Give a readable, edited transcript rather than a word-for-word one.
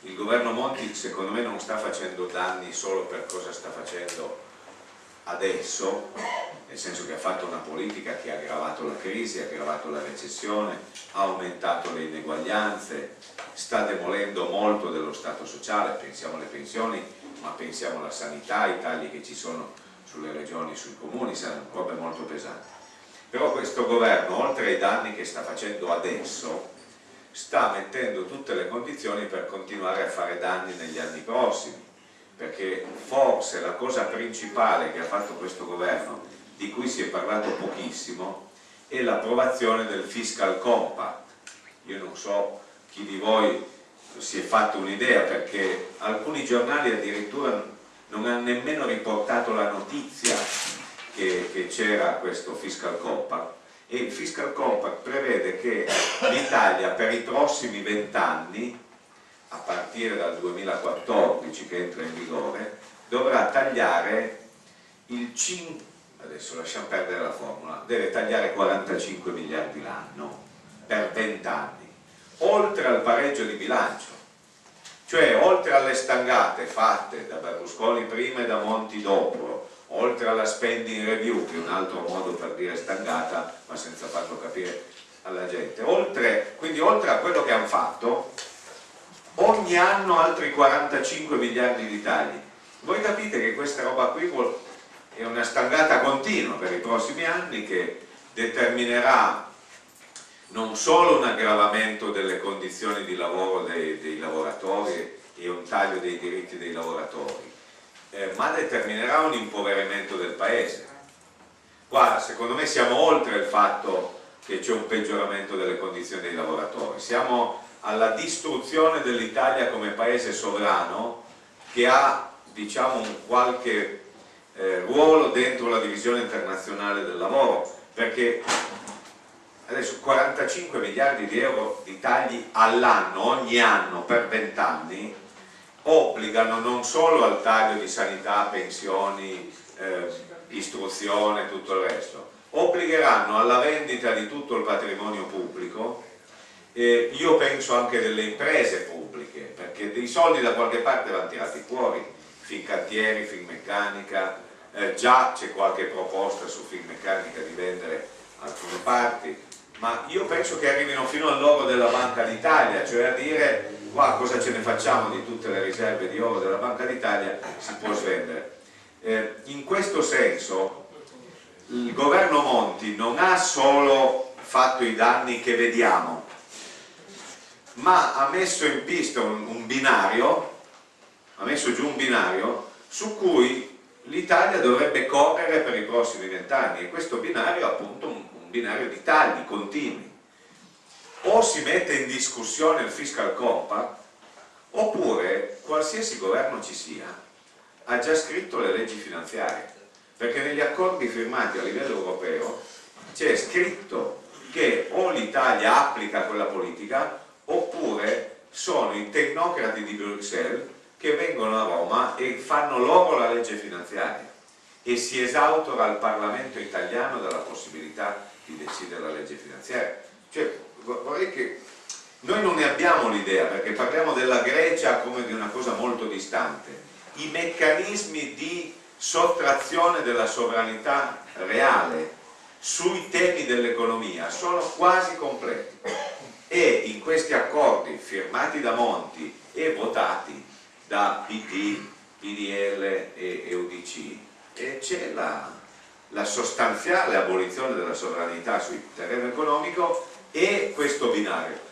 il governo Monti secondo me non sta facendo danni solo per cosa sta facendo adesso, nel senso che ha fatto una politica che ha aggravato la crisi, ha aggravato la recessione, ha aumentato le ineguaglianze, sta demolendo molto dello Stato sociale, pensiamo alle pensioni, ma pensiamo alla sanità, ai tagli che ci sono sulle regioni, sui comuni, sono robe molto pesanti. Però questo governo, oltre ai danni che sta facendo adesso, sta mettendo tutte le condizioni per continuare a fare danni negli anni prossimi, perché forse la cosa principale che ha fatto questo governo, di cui si è parlato pochissimo, è l'approvazione del Fiscal Compact. Io non so chi di voi si è fatto un'idea, perché alcuni giornali addirittura non hanno nemmeno riportato la notizia che c'era questo Fiscal Compact. E il Fiscal Compact prevede che l'Italia per i prossimi 20 anni, a partire dal 2014 che entra in vigore, dovrà tagliare adesso lasciamo perdere la formula, deve tagliare 45 miliardi l'anno per 20 anni, oltre al pareggio di bilancio, cioè oltre alle stangate fatte da Berlusconi prima e da Monti dopo, oltre alla spending review, che è un altro modo per dire stangata, ma senza farlo capire alla gente, quindi oltre a quello che hanno fatto, ogni anno altri 45 miliardi di tagli. Voi capite che questa roba qui è una stangata continua per i prossimi anni, che determinerà non solo un aggravamento delle condizioni di lavoro dei lavoratori e un taglio dei diritti dei lavoratori, ma determinerà un impoverimento del paese. Qua secondo me siamo oltre il fatto che c'è un peggioramento delle condizioni dei lavoratori, siamo alla distruzione dell'Italia come paese sovrano, che ha, diciamo, un qualche ruolo dentro la divisione internazionale del lavoro, perché adesso 45 miliardi di euro di tagli all'anno, ogni anno per 20 anni, obbligano non solo al taglio di sanità, pensioni, istruzione e tutto il resto, obbligheranno alla vendita di tutto il patrimonio pubblico, io penso anche delle imprese pubbliche, perché dei soldi da qualche parte vanno tirati fuori, Fincantieri, Finmeccanica, già c'è qualche proposta su Finmeccanica di vendere alcune parti, ma io penso che arrivino fino all'oro della Banca d'Italia, cioè a dire qua cosa ce ne facciamo di tutte le riserve di oro della Banca d'Italia, si può svendere. In questo senso il governo Monti non ha solo fatto i danni che vediamo, ma ha messo in pista un binario, ha messo giù un binario su cui l'Italia dovrebbe correre per i prossimi 20 anni, e questo binario è appunto un binario di tagli continui. O si mette in discussione il Fiscal Compact, oppure qualsiasi governo ci sia ha già scritto le leggi finanziarie, perché negli accordi firmati a livello europeo c'è scritto che o l'Italia applica quella politica oppure sono i tecnocrati di Bruxelles che vengono a Roma e fanno loro la legge finanziaria, e si esautora il Parlamento italiano dalla possibilità di decidere la legge finanziaria. Cioè, vorrei che noi non ne abbiamo l'idea, perché parliamo della Grecia come di una cosa molto distante. I meccanismi di sottrazione della sovranità reale sui temi dell'economia sono quasi completi, e in questi accordi firmati da Monti e votati da PD, PDL e UDC c'è la sostanziale abolizione della sovranità sul terreno economico e questo binario.